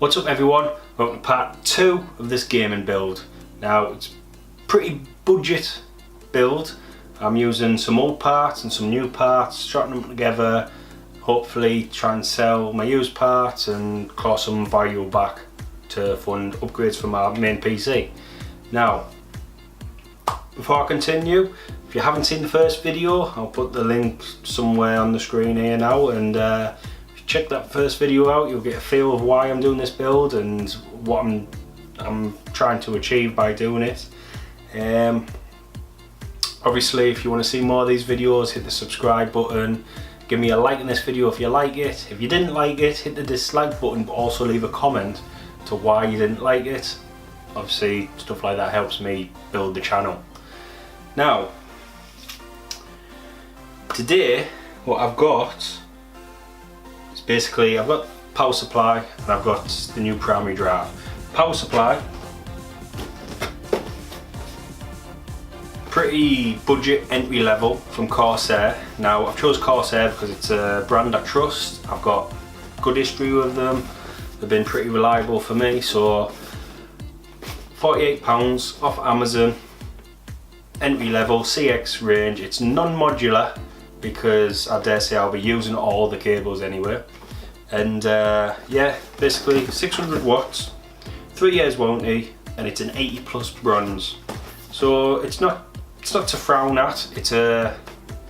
What's up everyone, welcome to part 2 of this gaming build. Now it's pretty budget build. I'm using some old parts and some new parts, strapping them together, hopefully try and sell my used parts and claw some value back to fund upgrades for my main PC. Now, before I continue, if you haven't seen the first video, I'll put the link somewhere on the screen here now, and check that first video out. You'll get a feel of why I'm doing this build and what I'm trying to achieve by doing it. Obviously, if you want to see more of these videos, hit the subscribe button, give me a like in this video if you like it. If you didn't like it, hit the dislike button, but also leave a comment to why you didn't like it. Obviously, stuff like that helps me build the channel. Now, today what I've got, basically, I've got power supply and I've got the new primary drive. Power supply, pretty budget entry level from Corsair. Now I've chose Corsair because it's a brand I trust. I've got good history with them. They've been pretty reliable for me. So £48 off Amazon, entry level, CX range. It's non-modular because I dare say I'll be using all the cables anyway. And yeah, basically 600 watts, 3 years warranty, and it's an 80 plus bronze. So it's not to frown at. It's a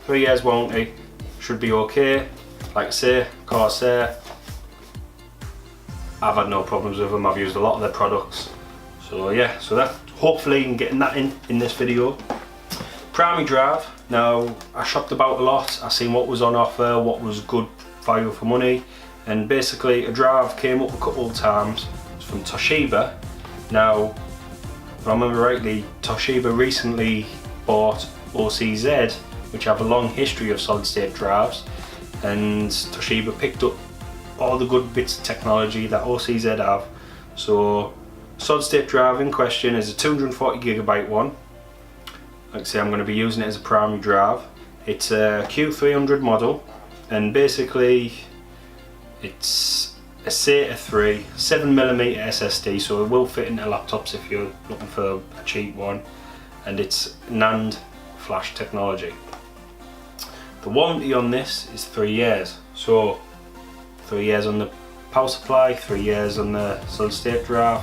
3 years warranty, should be okay. Like I say, Corsair, I've had no problems with them. I've used a lot of their products. So yeah, so that hopefully I'm getting that in this video. Primary drive. Now I shopped about a lot. I seen what was on offer, what was good value for money. And basically a drive came up a couple of times. It's from Toshiba. Now, if I remember rightly, Toshiba recently bought OCZ, which have a long history of solid state drives, and Toshiba picked up all the good bits of technology that OCZ have. So solid state drive in question is a 240GB one. Like I say, I'm going to be using it as a primary drive. It's a Q300 model, and basically it's a SATA 3 7mm SSD, so it will fit into laptops if you're looking for a cheap one, and it's NAND flash technology. The warranty on this is 3 years, so 3 years on the power supply, 3 years on the solid state drive.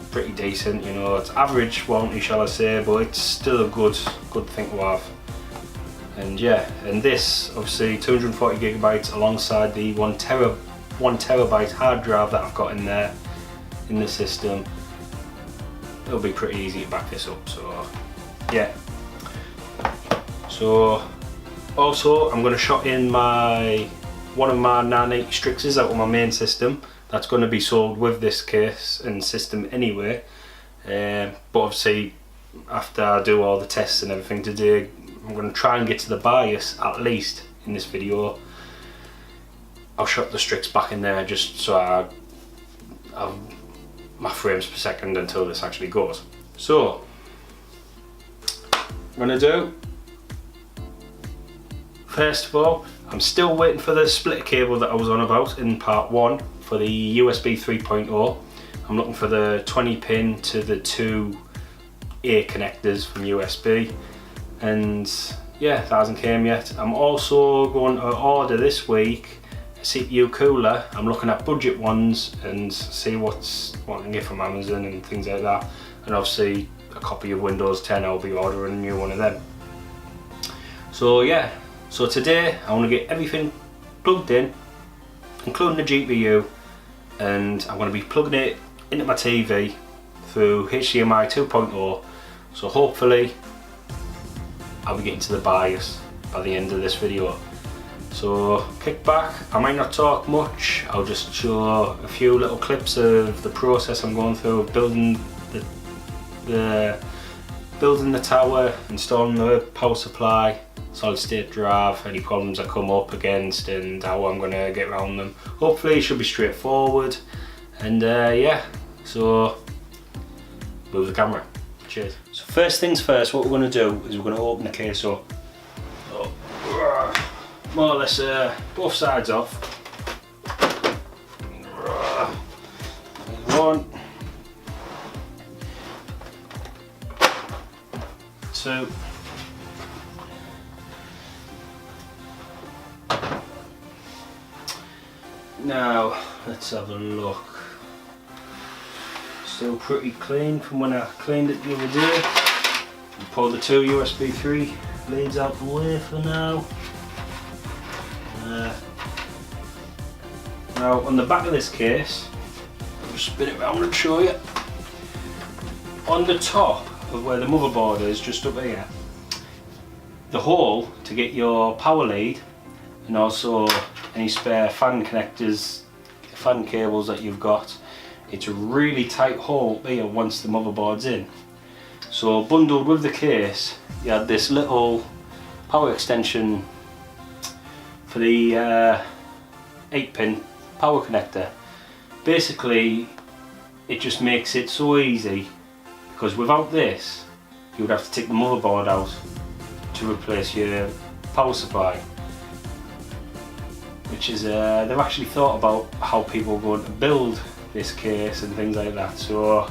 Pretty decent, you know, it's average warranty shall I say, but it's still a good thing to have. And yeah, and this obviously 240GB alongside the 1 terabyte hard drive that I've got in there in the system. It'll be pretty easy to back this up, so yeah. So also I'm going to shot in one of my 980 Strixes out of my main system. That's going to be sold with this case and system anyway, but obviously after I do all the tests and everything today, I'm going to try and get to the BIOS at least in this video. I'll shot the Strix back in there just so I have my frames per second until this actually goes. So I'm going to do, first of all, I'm still waiting for the splitter cable that I was on about in part 1 for the USB 3.0. I'm looking for the 20 pin to the 2 A connectors from USB. And yeah, that hasn't came yet. I'm also going to order this week a CPU cooler. I'm looking at budget ones and see what I can get from Amazon and things like that. And obviously a copy of Windows 10, I'll be ordering a new one of them. So yeah, so today I want to get everything plugged in, including the GPU, and I'm going to be plugging it into my TV through HDMI 2.0. So hopefully I'll be getting to the BIOS by the end of this video. So kick back, I might not talk much, I'll just show a few little clips of the process I'm going through of building the tower, installing the power supply, solid state drive, any problems I come up against and how I'm going to get around them. Hopefully it should be straightforward, and yeah, so move the camera. Cheers. So first things first, what we're going to do is we're going to open the case up. So, more or less both sides off. too. Now let's have a look. Still pretty clean from when I cleaned it the other day. Pull the two USB 3 leads out the way for now. Now on the back of this case, I'll just spin it around and show you. On the top of where the motherboard is, just up here, the hole to get your power lead and also any spare fan connectors, fan cables that you've got, it's a really tight hole here once the motherboard's in. So bundled with the case, you had this little power extension for the 8-pin power connector. Basically, it just makes it so easy, because without this, you would have to take the motherboard out to replace your power supply. Which is, they've actually thought about how people are going to build this case and things like that. So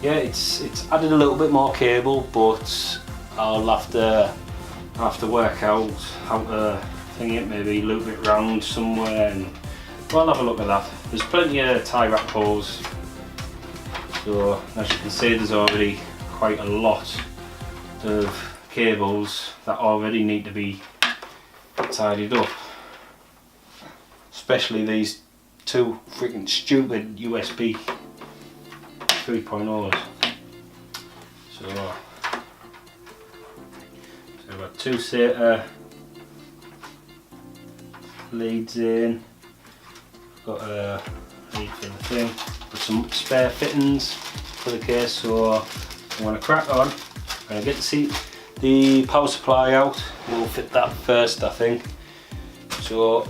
yeah, it's added a little bit more cable, but I'll have to work out how to thing it, maybe loop it round somewhere, and we'll have a look at that. There's plenty of tie wrap holes, so as you can see there's already quite a lot of cables that already need to be tidied up, especially these two freaking stupid USB 3.0s. So I've got two SATA leads in, got a lead for the thing, got some spare fittings for the case, so I'm going to crack on. I'm going to get the power supply out, we'll fit that first I think. So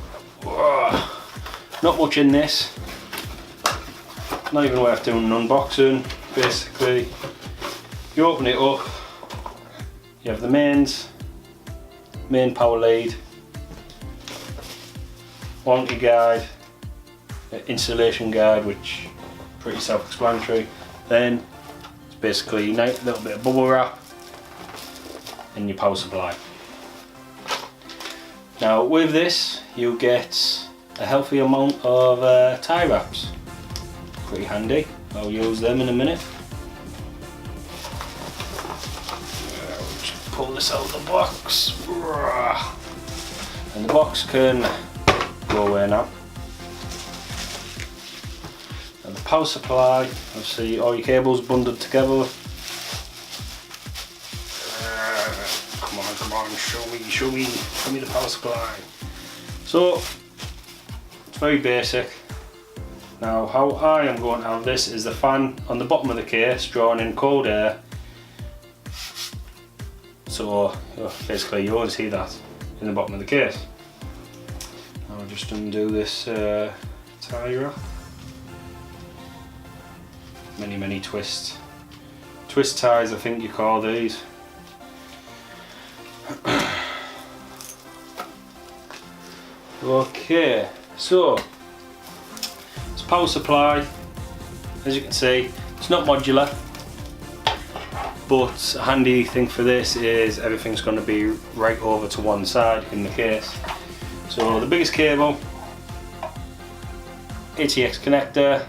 not much in this, not even worth doing an unboxing. Basically you open it up, you have the main power lead, warranty guide, installation guide, which is pretty self-explanatory. Then it's basically a little bit of bubble wrap and your power supply. Now with this you get a healthy amount of tie wraps, pretty handy. I'll use them in a minute. Just pull this out of the box, and the box can go away now. And the power supply, obviously all your cables bundled together. Come on, show me the power supply. So it's very basic. Now how I am going to have this is the fan on the bottom of the case drawing in cold air. So basically you won't see that in the bottom of the case. I'll just undo this tie wrap. Many twists. Twist ties I think you call these. Okay, so it's power supply. As you can see, it's not modular, but a handy thing for this is everything's going to be right over to one side in the case. So the biggest cable, ATX connector,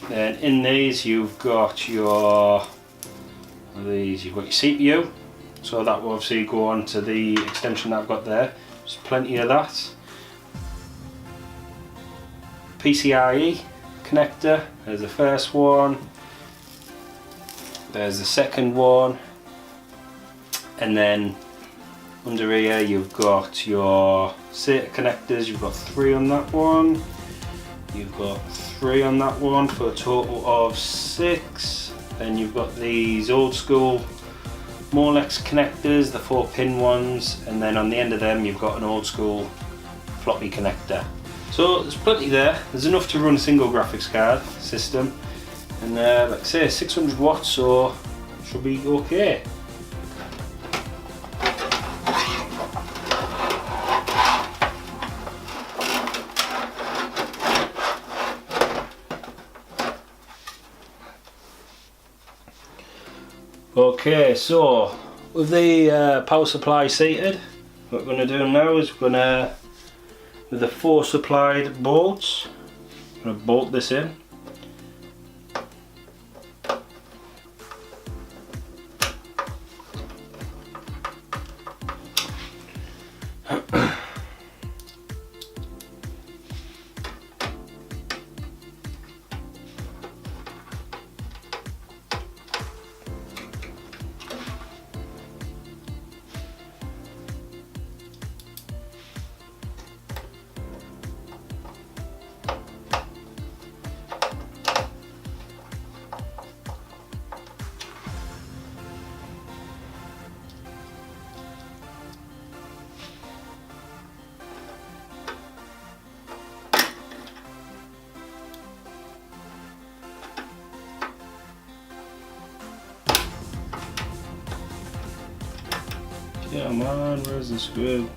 then in these you've got your CPU, so that will obviously go on to the extension that I've got there. There's plenty of that. PCIe connector, there's the first one, there's the second one, and then under here you've got your SATA connectors. You've got 3 on that one, you've got 3 on that one, for a total of 6. Then you've got these old school Molex connectors, the 4-pin ones, and then on the end of them you've got an old school floppy connector. So there's plenty there. There's enough to run a single graphics card system, and like I say, 600 watts, so should be okay. Okay, so with the power supply seated, what we're going to do now is we're going to, with the 4 supplied bolts, I'm going to bolt this in. Yeah, man, where's the screw?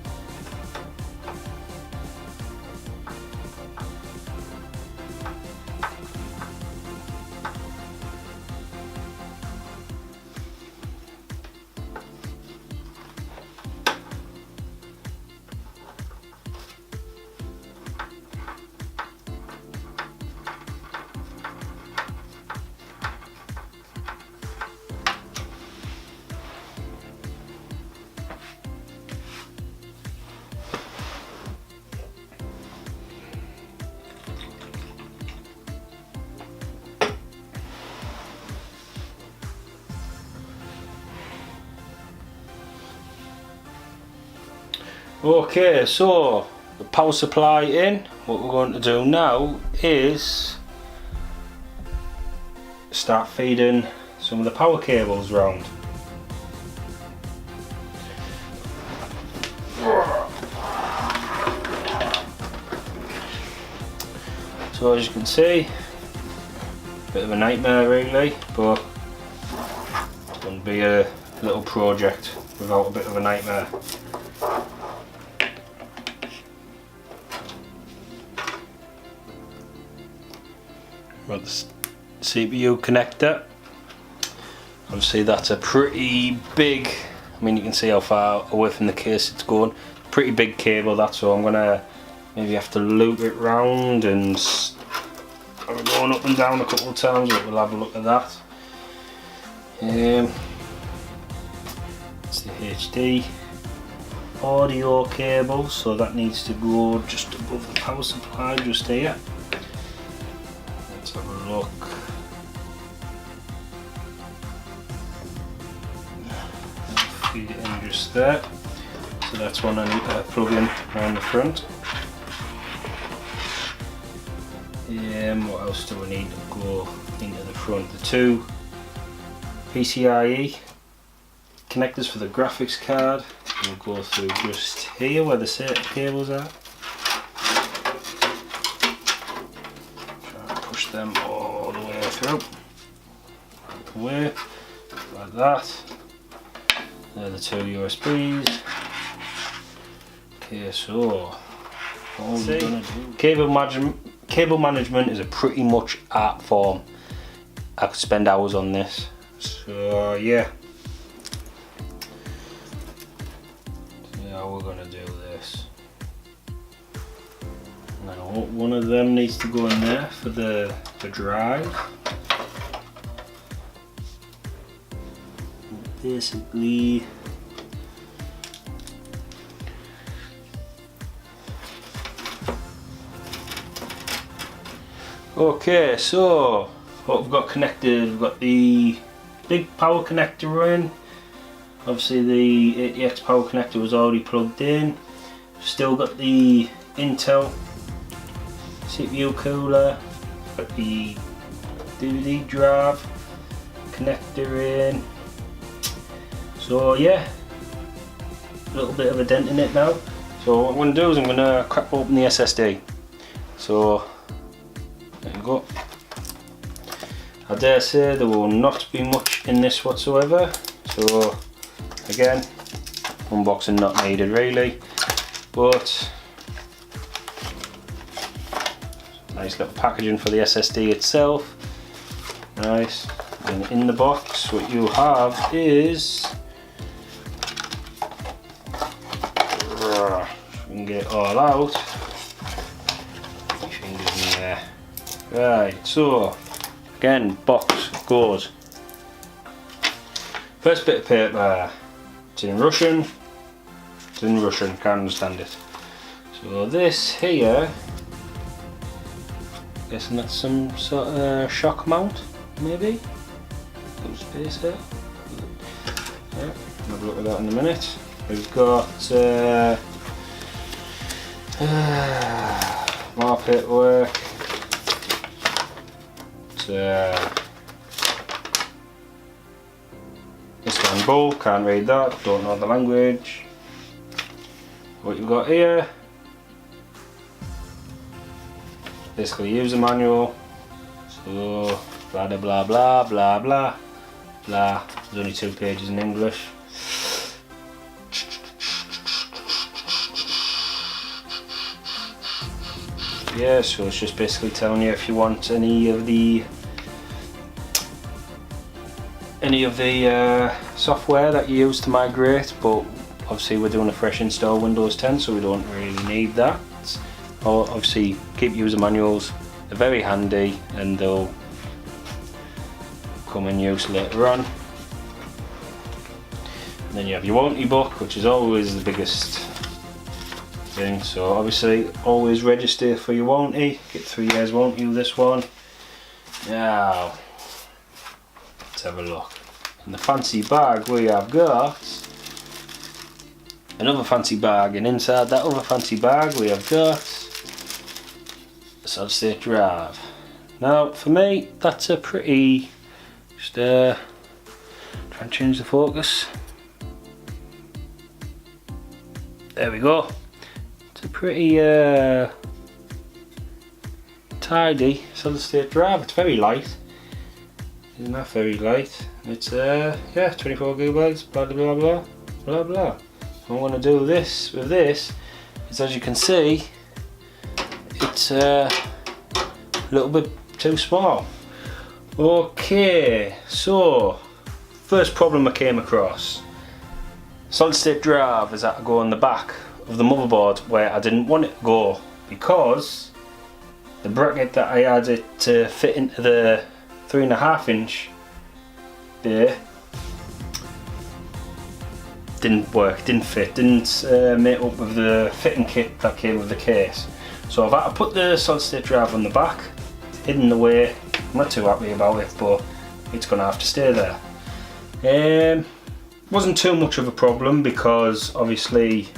Okay, so the power supply in. What we're going to do now is start feeding some of the power cables round. So as you can see, a bit of a nightmare really, but it wouldn't be a little project without a bit of a nightmare. Got the CPU connector. Obviously that's a pretty big, I mean you can see how far away from the case it's going. Pretty big cable that, so I'm gonna maybe have to loop it round and I'm going up and down a couple of times, but we'll have a look at that. It's the HD audio cable, so that needs to go just above the power supply, just here. Let's have a look. Feed it in just there. So that's one I need to plug in around the front. What else do we need to go into the front? The 2 PCIe connectors for the graphics card. We'll go through just here where the SATA cables are. Try and push them all the way through. Away, like that. They're the 2 USBs. Okay, so all we're gonna do. Cable management is a pretty much art form. I could spend hours on this. So yeah. We're gonna do this. Now one of them needs to go in there for the drive. Basically okay, so what we've got connected, we've got the big power connector in. Obviously the ATX power connector was already plugged in. Still got the Intel CPU cooler, got the DVD drive connector in. So yeah, a little bit of a dent in it now. So what I'm going to do is I'm going to crack open the SSD. So there you go. I dare say there will not be much in this whatsoever. So again, unboxing not needed really, but nice little packaging for the SSD itself. Nice. And in the box what you have is, if we can get it all out, my fingers in there. Right, so again, box goes. First bit of paper, it's in Russian, can't understand it. So this here, guessing that's some sort of shock mount, maybe? Little space there. Yeah, we'll have a look at that in a minute. We've got more paperwork. Istanbul, can't read that, don't know the language. What you've got here, basically user manual. So blah blah blah blah blah blah blah. There's only 2 pages in English. Yeah, so it's just basically telling you if you want any of the software that you use to migrate, but obviously we're doing a fresh install Windows 10, so we don't really need that. Or obviously keep user manuals, they're very handy and they'll come in use later on. And then you have your warranty book, which is always the biggest thing. So obviously always register for your warranty, get 3 years warranty with this one. Now let's have a look. In the fancy bag we have got another fancy bag, and inside that other fancy bag we have got a solid state drive. Now for me that's a pretty, just try and change the focus. There we go. It's a pretty tidy solid state drive. It's very light. Isn't that very light? It's yeah, 24 gigabytes, blah blah blah blah blah. What I want to do this with this is, as you can see, it's a little bit too small. Okay, so first problem I came across. Solid state drive is that to go on the back of the motherboard where I didn't want it to go, because the bracket that I had it to fit into the 3.5 inch there didn't work, didn't fit, didn't mate up with the fitting kit that came with the case. So I've had to put the solid state drive on the back, hidden away. I'm not too happy about it, but it's gonna have to stay there. Wasn't too much of a problem because obviously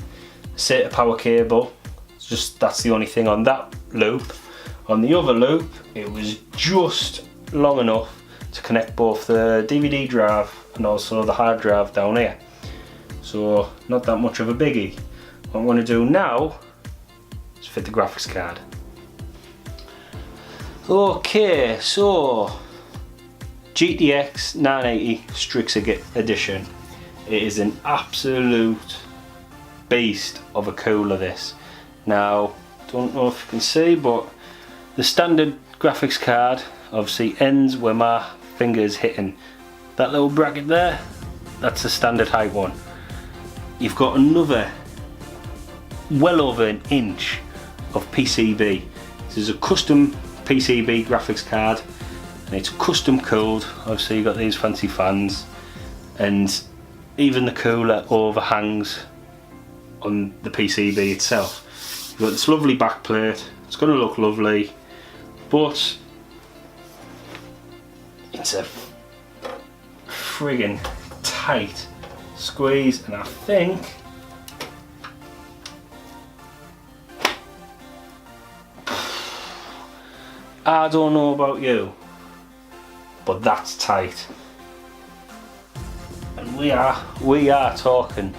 SATA power cable, it's just that's the only thing on that loop. On the other loop it was just long enough to connect both the DVD drive and also the hard drive down here. So not that much of a biggie. What I'm going to do now is fit the graphics card. Okay, so GTX 980 Strix Edition. It is an absolute beast of a cooler, this. Now, don't know if you can see, but the standard graphics card obviously ends where my finger is hitting that little bracket there. That's the standard height one. You've got another well over an inch of PCB. This is a custom PCB graphics card and it's custom cooled. Obviously you've got these fancy fans and even the cooler overhangs on the PCB itself. You've got this lovely back plate. It's going to look lovely, but it's a friggin' tight squeeze, and I think I don't know about you, but that's tight. And we are talking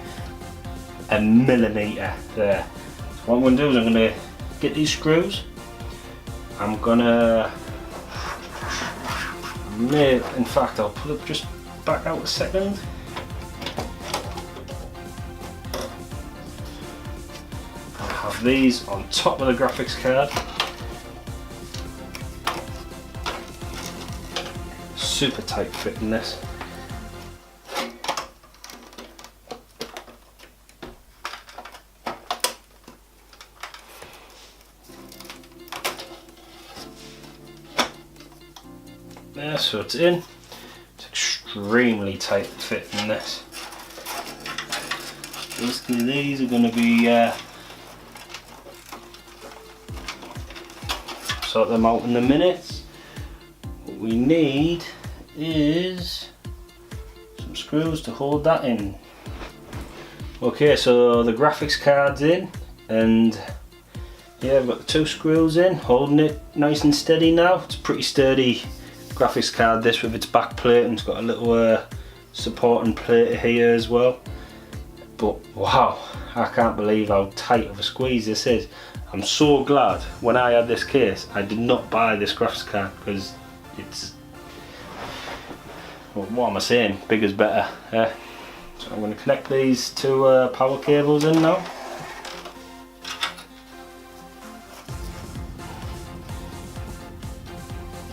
a millimetre there. So what I'm going to do is I'm going to get these screws. I'm going to in fact I'll put it just back out a second. I'll have these on top of the graphics card. super tight fitting this. There, so it's in. It's extremely tight fitting this. Basically these are going to be sort them out in a minute. What we need is some screws to hold that in. Okay, so the graphics card's in, and yeah, I've got the 2 screws in, holding it nice and steady now. It's a pretty sturdy graphics card this, with its back plate, and it's got a little supporting plate here as well. But wow, I can't believe how tight of a squeeze this is. I'm so glad when I had this case I did not buy this graphics card, because it's, well, what am I saying, bigger's better. So I'm going to connect these 2 power cables in now.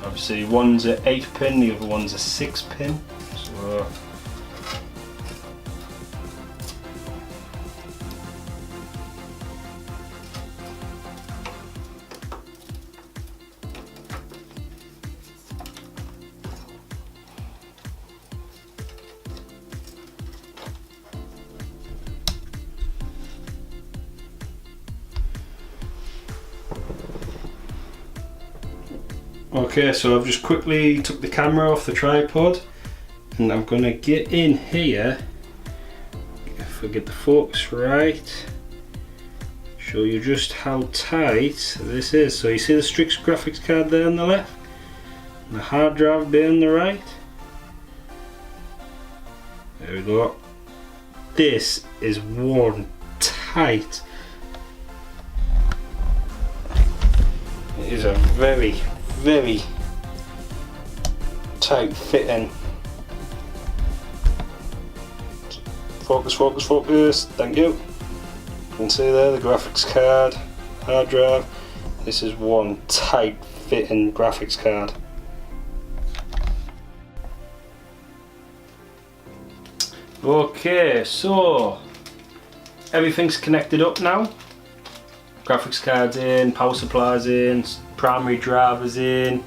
Obviously one's a 8 pin, the other one's a 6 pin. So okay, so I've just quickly took the camera off the tripod, and I'm going to get in here, if I get the focus right, show you just how tight this is. So you see the Strix graphics card there on the left, and the hard drive there on the right. There we go. This is worn tight. It is a very tight fitting. Focus, focus, focus. Thank you. You can see there the graphics card, hard drive. This is one tight fitting graphics card. Okay, so everything's connected up now. Graphics card's in, power supply's in, primary driver's in.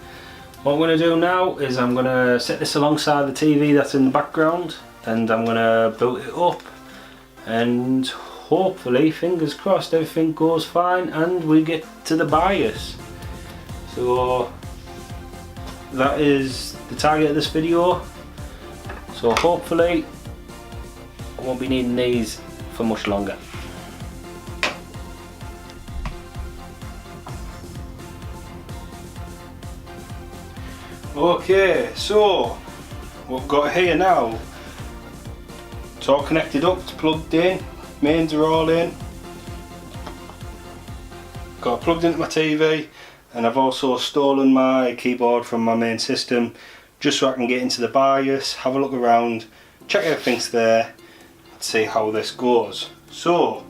What I'm going to do now is I'm going to set this alongside the TV that's in the background, and I'm going to boot it up, and hopefully, fingers crossed, everything goes fine and we get to the BIOS. So that is the target of this video. So hopefully I won't be needing these for much longer. Okay, so what we've got here now, it's all connected up, it's plugged in, mains are all in. Got it plugged into my TV, and I've also stolen my keyboard from my main system just so I can get into the BIOS, have a look around, check everything's there, and see how this goes. So,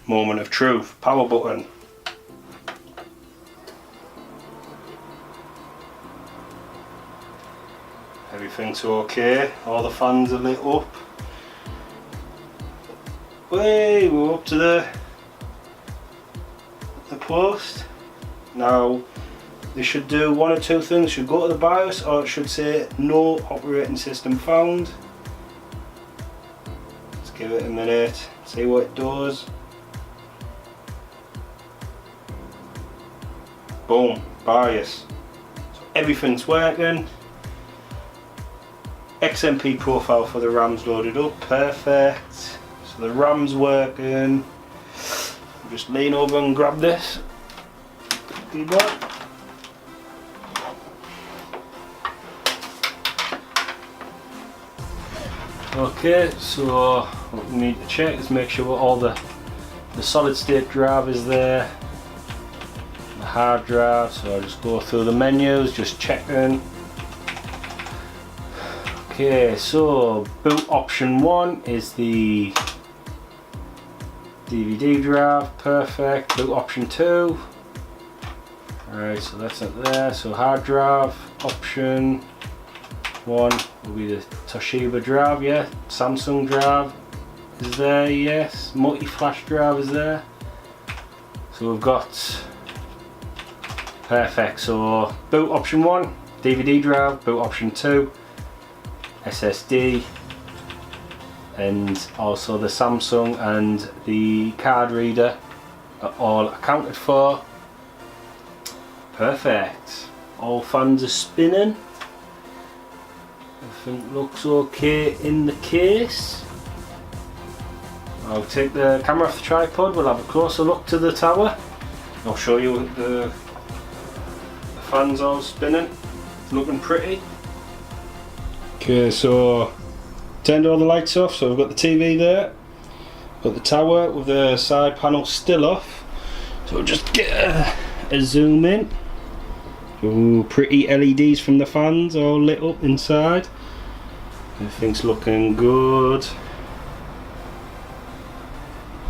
moment of truth, power button. Everything's okay, all the fans are lit up. Way, we're up to the post. Now, this should do one or two things. It should go to the BIOS, or it should say no operating system found. Let's give it a minute, see what it does. Boom, BIOS. So everything's working. XMP profile for the RAM's loaded up, perfect. So the RAM's working. I'll just lean over and grab this keyboard. Okay, so what we need to check is make sure all the solid state drive is there, the hard drive. So I'll just go through the menus, just checking. Okay, so boot option 1 is the DVD drive, perfect. Boot option 2, Alright, so that's it there. So hard drive, option 1 will be the Toshiba drive, yeah. Samsung drive is there, yes. Multi-flash drive is there. So we've got, perfect, so boot option 1, DVD drive, boot option 2, SSD, and also the Samsung and the card reader are all accounted for. Perfect. All fans are spinning. Everything looks okay in the case. I'll take the camera off the tripod, we'll have a closer look to the tower. I'll show you the fans all spinning. It's looking pretty. Okay, so turned all the lights off, so we've got the TV there. Got the tower with the side panel still off. So we'll just get a zoom in. Ooh, pretty LEDs from the fans all lit up inside. Everything's looking good.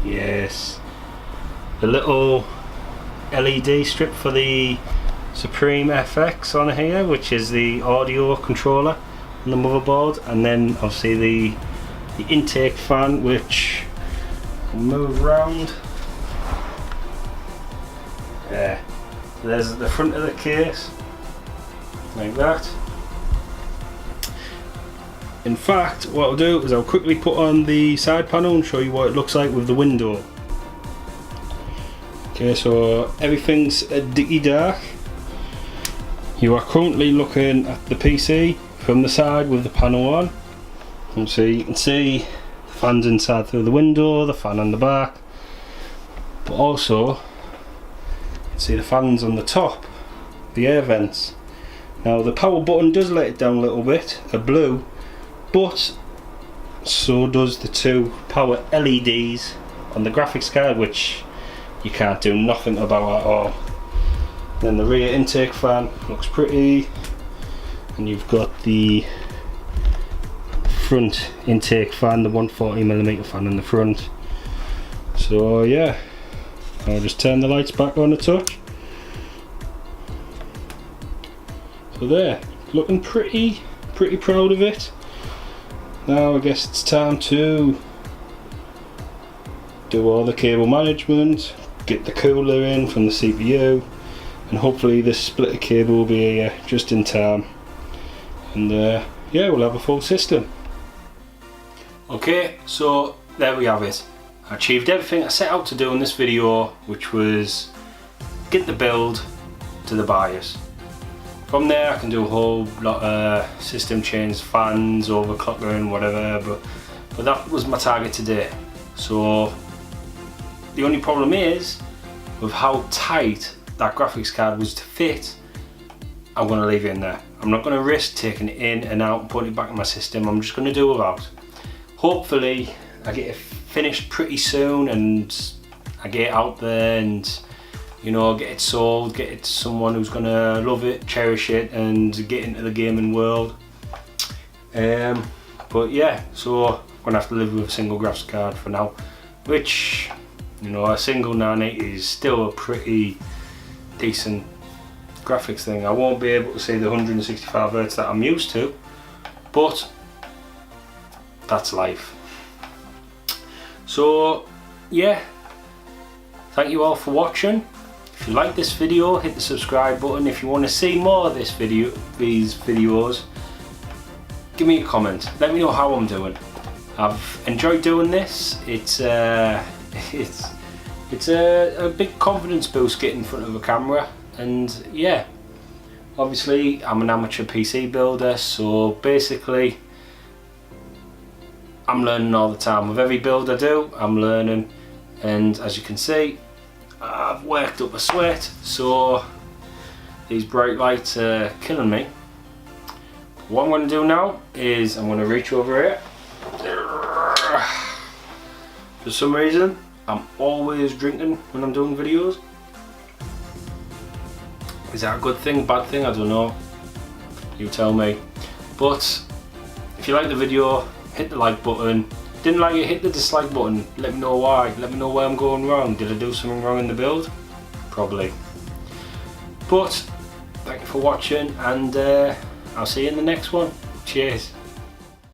Yes. The little LED strip for the Supreme FX on here, which is the audio controller on the motherboard, and then obviously the intake fan, which will move around. Yeah. So there's the front of the case, like that. In fact, what I'll do is I'll quickly put on the side panel and show you what it looks like with the window. Okay, so everything's dicky dark. You are currently looking at the PC from the side with the panel on. And so you can see the fans inside through the window, the fan on the back, but also you can see the fans on the top, the air vents. Now the power button does let it down a little bit, a blue, but so does the two power LEDs on the graphics card, which you can't do nothing about at all. Then the rear intake fan looks pretty, and you've got the front intake fan, the 140mm fan in the front. So yeah, I'll just turn the lights back on a touch. So there, looking pretty proud of it. Now I guess it's time to do all the cable management, get the cooler in from the CPU, and hopefully this splitter cable will be here just in time, and yeah, we'll have a full system. Okay, so there we have it. I achieved everything I set out to do in this video, which was get the build to the BIOS. From there I can do a whole lot of system change, fans, overclocker, whatever, but that was my target today. So the only problem is with how tight that graphics card was to fit. I'm going to leave it in there. I'm not going to risk taking it in and out and putting it back in my system. I'm just going to do without. Hopefully I get it finished pretty soon and I get it out there and, you know, get it sold, get it to someone who's going to love it, cherish it, and get into the gaming world. But yeah, so I'm going to have to live with a single graphics card for now, which, you know, a single 980 is still a pretty decent graphics thing. I won't be able to see the 165Hz that I'm used to, but that's life. So yeah, thank you all for watching. If you like this video, hit the subscribe button. If you want to see more of these videos, give me a comment. Let me know how I'm doing. I've enjoyed doing this. It's a big confidence boost getting in front of a camera, and yeah, obviously I'm an amateur PC builder, so basically I'm learning all the time. With every build I do, I'm learning, and as you can see, I've worked up a sweat, so these bright lights are killing me. What I'm going to do now is I'm going to reach over here. For some reason I'm always drinking when I'm doing videos. Is that a good thing, bad thing? I don't know. You tell me. But if you like the video, hit the like button. Didn't like it, hit the dislike button. Let me know why. Let me know where I'm going wrong. Did I do something wrong in the build? Probably. But thank you for watching, and I'll see you in the next one. Cheers.